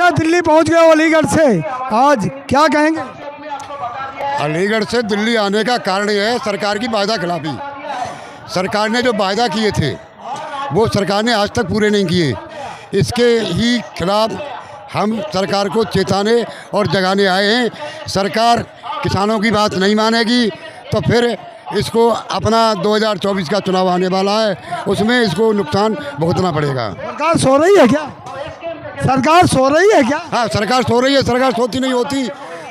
आज दिल्ली पहुंच गए हो अलीगढ़ से, आज क्या कहेंगे? अलीगढ़ से दिल्ली आने का कारण यह है सरकार की वायदा खिलाफी। सरकार ने जो वायदा किए थे वो सरकार ने आज तक पूरे नहीं किए। इसके ही खिलाफ हम सरकार को चेताने और जगाने आए हैं। सरकार किसानों की बात नहीं मानेगी तो फिर इसको अपना 2024 का चुनाव आने वाला है, उसमें इसको नुकसान भुगतना पड़ेगा। सरकार सो रही है क्या? सरकार सो रही है क्या? हाँ, सरकार सो रही है। सरकार सोती नहीं होती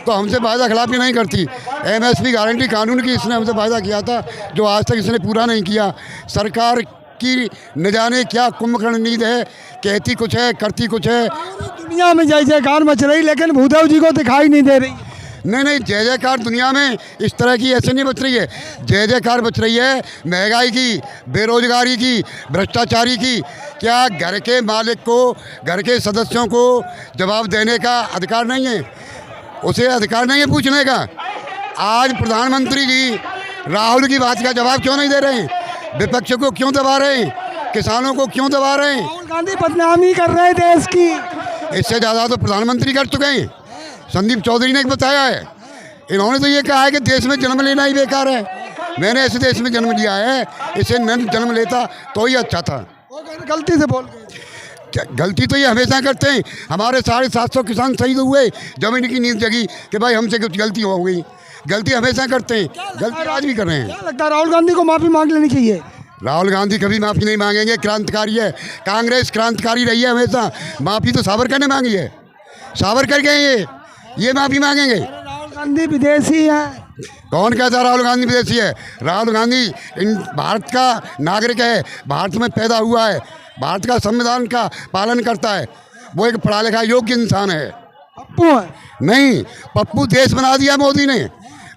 तो हमसे वायदा खिलाफी नहीं करती। MSP गारंटी कानून की इसने हमसे वायदा किया था जो आज तक इसने पूरा नहीं किया। सरकार की न जाने क्या कुंभकर्ण नींद है, कहती कुछ है करती कुछ है। दुनिया में जय जयकार मच रही लेकिन भूदेव जी को दिखाई नहीं दे रही। नहीं, जय जयकार दुनिया में इस तरह की ऐसे नहीं बच रही है। जय जयकार बच रही है महंगाई की, बेरोजगारी की, भ्रष्टाचारी की। क्या घर के मालिक को, घर के सदस्यों को जवाब देने का अधिकार नहीं है? उसे अधिकार नहीं है पूछने का। आज प्रधानमंत्री जी राहुल की बात का जवाब क्यों नहीं दे रहे हैं? विपक्ष को क्यों दबा रहे हैं? किसानों को क्यों दबा रहे हैं? राहुल गांधी बदनामी कर रहे हैं देश की। इससे ज़्यादा तो प्रधानमंत्री कर चुके हैं। संदीप चौधरी ने बताया है। इन्होंने तो ये कहा है कि देश में जन्म लेना ही बेकार है। मैंने ऐसे देश में जन्म लिया है, इसे न जन्म लेता तो ही अच्छा था। गलती से बोल गए। गलती तो ये हमेशा करते हैं। हमारे 750 किसान शहीद हुए, जमीन की नींद जगी कि भाई हमसे कुछ गलती हो गई। गलती हमेशा करते हैं, गलती आज भी कर रहे हैं। क्या लगता है राहुल गांधी को माफ़ी मांग लेनी चाहिए? राहुल गांधी कभी माफ़ी नहीं मांगेंगे। क्रांतिकारी है, कांग्रेस क्रांतिकारी रही है हमेशा। माफ़ी तो सावरकर ने मांगी है, सावरकर गए ये माफ़ी मांगेंगे। राहुल गांधी विदेशी है। कौन कहता राहुल गांधी विदेशी है? राहुल गांधी भारत का नागरिक है, भारत में पैदा हुआ है, भारत का संविधान का पालन करता है। वो एक पढ़ा लिखा योग्य इंसान है। पप्पू है? नहीं, पप्पू देश बना दिया मोदी ने।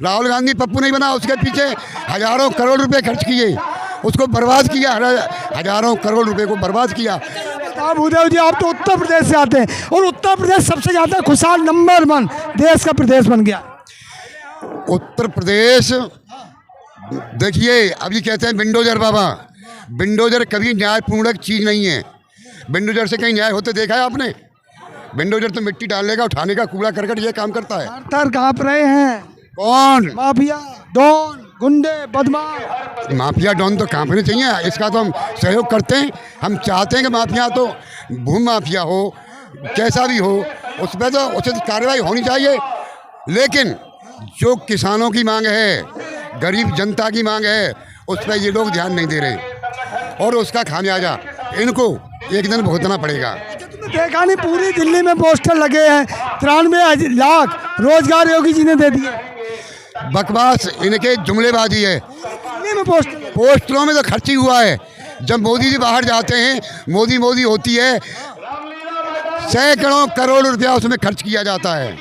राहुल गांधी पप्पू नहीं बना। उसके पीछे हजारों करोड़ रुपए खर्च किए, उसको बर्बाद किया। हजारों करोड़ रुपए को बर्बाद किया। भूदेव जी आप तो उत्तर प्रदेश से आते हैं और उत्तर प्रदेश सबसे ज़्यादा खुशहाल नंबर 1 देश का प्रदेश बन गया। उत्तर प्रदेश देखिए, अभी कहते हैं बिल्डोजर बाबा। बिल्डोजर कभी न्यायपूर्ण चीज़ नहीं है। बिल्डोजर से कहीं न्याय होते देखा है आपने? बिल्डोजर तो मिट्टी डालने का, उठाने का, कूड़ा करकट ये काम करता है। तर काँप रहे हैं। कौन? माफिया, डॉन, गुंडे, बदमाश। माफिया डॉन तो कांपने चाहिए। इसका तो हम सहयोग करते हैं। हम चाहते हैं कि माफिया तो भूमि माफिया हो, कैसा भी हो, उस पर तो उचित कार्रवाई होनी चाहिए। लेकिन जो किसानों की मांग है, गरीब जनता की मांग है, उस पर ये लोग ध्यान नहीं दे रहे और उसका खामियाजा इनको एक दिन भुगतना पड़ेगा। देखा नहीं, पूरी दिल्ली में पोस्टर लगे हैं। 93 लाख रोजगार योगी जी ने दे दिए। बकवास, इनके जुमलेबाजी है। दिल्ली में पोस्टरों में तो खर्ची हुआ है। जब मोदी जी बाहर जाते हैं, मोदी मोदी होती है, सैकड़ों करोड़ रुपया उसमें खर्च किया जाता है।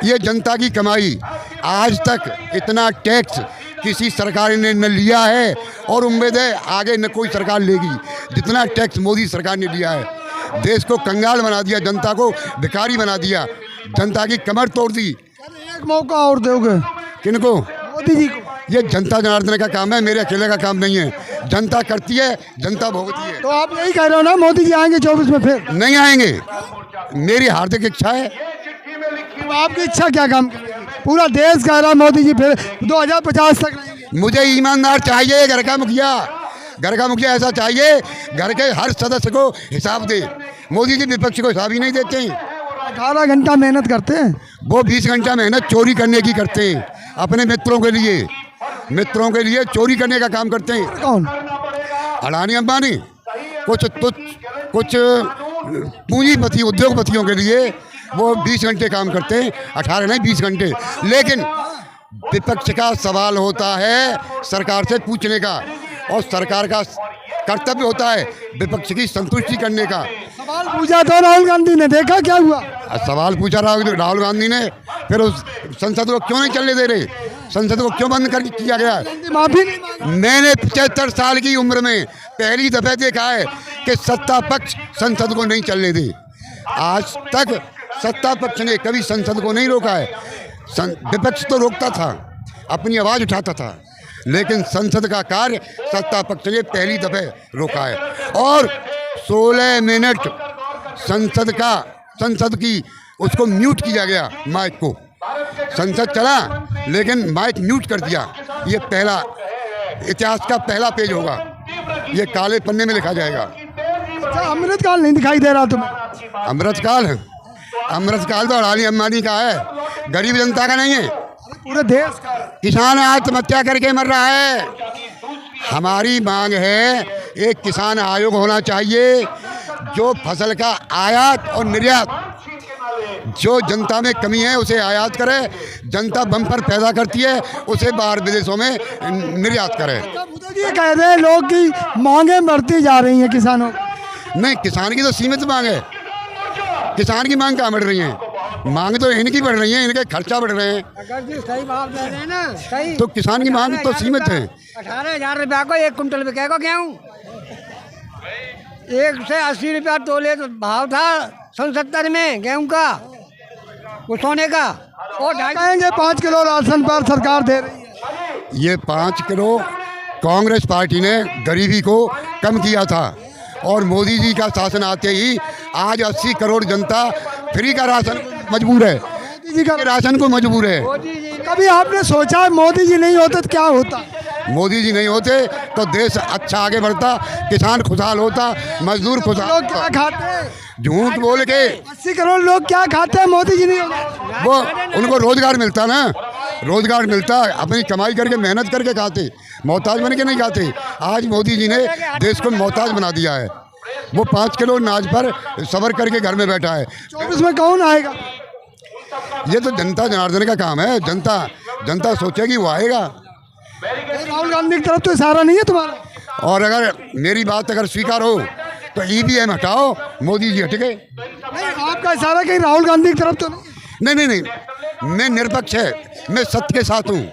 ये जनता की कमाई। आज तक इतना टैक्स किसी सरकार ने न लिया है और उम्मीद है आगे न कोई सरकार लेगी जितना टैक्स मोदी सरकार ने लिया है। देश को कंगाल बना दिया, जनता को भिखारी बना दिया, जनता की कमर तोड़ दी। एक मौका और दोगे? किनको? मोदी जी को। ये जनता जनार्दन का काम है, मेरे अकेले का काम नहीं है। जनता करती है, जनता भोगती है। तो आप यही कह रहे हो ना मोदी जी आएंगे 24 में? फिर नहीं आएंगे। मेरी हार्दिक इच्छा है। तो आपकी इच्छा क्या काम करेगी? पूरा देश कह रहा है मोदी जी फिर 2050 तक रहेंगे। मुझे ईमानदार चाहिए, घर का मुखिया। घर का मुखिया ऐसा चाहिए, घर के हर सदस्य को हिसाब दे। मोदी जी विपक्ष को हिसाब ही नहीं देते हैं। 18 घंटा मेहनत करते हैं, वो 20 घंटा मेहनत चोरी करने की करते हैं। अपने मित्रों के लिए चोरी करने का काम करते हैं। कौन? अडानी अंबानी, कुछ पूंजीपति उद्योगपतियों के लिए वो 20 घंटे काम करते हैं, 18 नहीं 20 घंटे। लेकिन विपक्ष का सवाल होता है सरकार से पूछने का, और सरकार का कर्तव्य होता है विपक्ष की संतुष्टि करने का। सवाल पूछा तो राहुल गांधी ने, देखा क्या हुआ? सवाल पूछा राहुल गांधी ने, फिर उस संसद को क्यों नहीं चलने दे रहे? संसद को क्यों बंद कर किया गया? माफी नहीं मांगी। मैंने 75 साल की उम्र में पहली दफा देखा है कि सत्ता पक्ष संसद को नहीं चलने दे। आज तक सत्ता पक्ष ने कभी संसद को नहीं रोका है। विपक्ष तो रोकता था, अपनी आवाज़ उठाता था, लेकिन संसद का कार्य सत्ता पक्ष ने पहली दफे रोका है। और 16 मिनट संसद का संसद की उसको म्यूट किया गया, माइक को। संसद चला लेकिन माइक म्यूट कर दिया। ये पहला इतिहास का पहला पेज होगा, ये काले पन्ने में लिखा जाएगा। अच्छा, अमृतकाल नहीं दिखाई दे रहा तुम्हें? अमृतकाल तो अडानी अंबानी का है, गरीब जनता का नहीं है। पूरे देश का। किसान आत्महत्या करके मर रहा है। हमारी मांग है एक किसान आयोग होना चाहिए जो फसल का आयात और निर्यात, जो जनता में कमी है उसे आयात करे, जनता बम्पर पैदा करती है उसे बाहर विदेशों में निर्यात करे। ये कह रहे हैं लोग कि मांगे बढ़ती जा रही हैं किसानों की। नहीं, किसान की तो सीमित मांग है। किसान की मांग कहाँ बढ़ रही है? मांग तो इनकी बढ़ रही है, इनके खर्चा बढ़ रहे हैं। अगर जी सही भाव दे रहे हैं ना, सही तो किसान की मांग तो सीमित है। 18,000 रुपया को 1 कुंटल बिकेगा गेहूँ। 1 से 80 रुपया तोले तो भाव था 70 में गेहूँ का, वो सोने का। और कहेंगे 5 किलो राशन पर सरकार दे रही है। ये 5 किलो कांग्रेस पार्टी ने गरीबी को कम किया था और मोदी जी का शासन आते ही आज 80 करोड़ जनता फ्री का राशन मजबूर है। मोदी जी का राशन को मजबूर है। कभी आपने सोचा मोदी जी नहीं होते तो क्या होता? मोदी जी नहीं होते तो देश अच्छा आगे बढ़ता, किसान खुशहाल होता, मजदूर खुशहाल लोग क्या होता। खाते? झूठ बोल के 80 करोड़ लोग क्या खाते हैं मोदी जी नहीं होते? वो उनको रोजगार मिलता ना, रोजगार मिलता, अपनी कमाई करके मेहनत करके खाते, मोहताज बन के नहीं खाते। आज मोदी जी ने देश को मोहताज बना दिया है। वो 5 किलो अनाज पर सबर करके घर में बैठा है। 24 में कौन आएगा? ये तो जनता जनार्दन का काम है। जनता सोचेगी वो आएगा। राहुल गांधी की तरफ तो इशारा नहीं है तुम्हारा? और अगर मेरी बात अगर स्वीकार हो तो EVM हटाओ, मोदी जी हट गए। नहीं, आपका इशारा कहीं राहुल गांधी की तरफ तो नहीं? नहीं, मैं निरपक्ष है, मैं सत्य के साथ हूँ।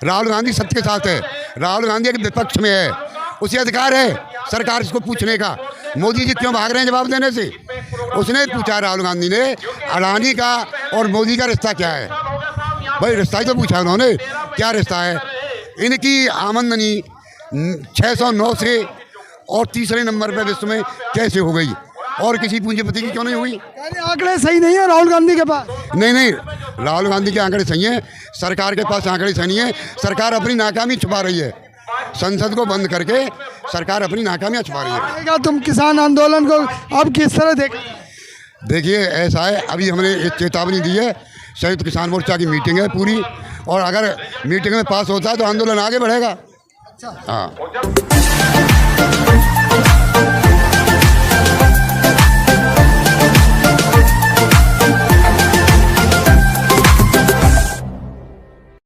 राहुल गांधी सत्य के साथ है, राहुल गांधी एक विपक्ष में है, उसे अधिकार है सरकार इसको पूछने का। मोदी जी क्यों भाग रहे हैं जवाब देने से? उसने पूछा राहुल गांधी ने, अडानी का और मोदी का रिश्ता क्या है? भाई रिश्ता ही तो पूछा उन्होंने, क्या रिश्ता है? इनकी आमदनी 609 से और तीसरे नंबर पे विश्व में कैसे हो गई और किसी पूंजीपति की क्यों नहीं हुई? आंकड़े सही नहीं है राहुल गांधी के पास। नहीं, राहुल गांधी के आंकड़े सही हैं, सरकार के पास आंकड़े सही नहीं है। सरकार अपनी नाकामी छुपा रही है, संसद को बंद करके सरकार अपनी नाकामियाँ छुपा रही है। तुम किसान आंदोलन को अब किस तरह देखिए ऐसा है, अभी हमने एक चेतावनी दी है, संयुक्त किसान मोर्चा की मीटिंग है पूरी, और अगर मीटिंग में पास होता है तो आंदोलन आगे बढ़ेगा। हाँ।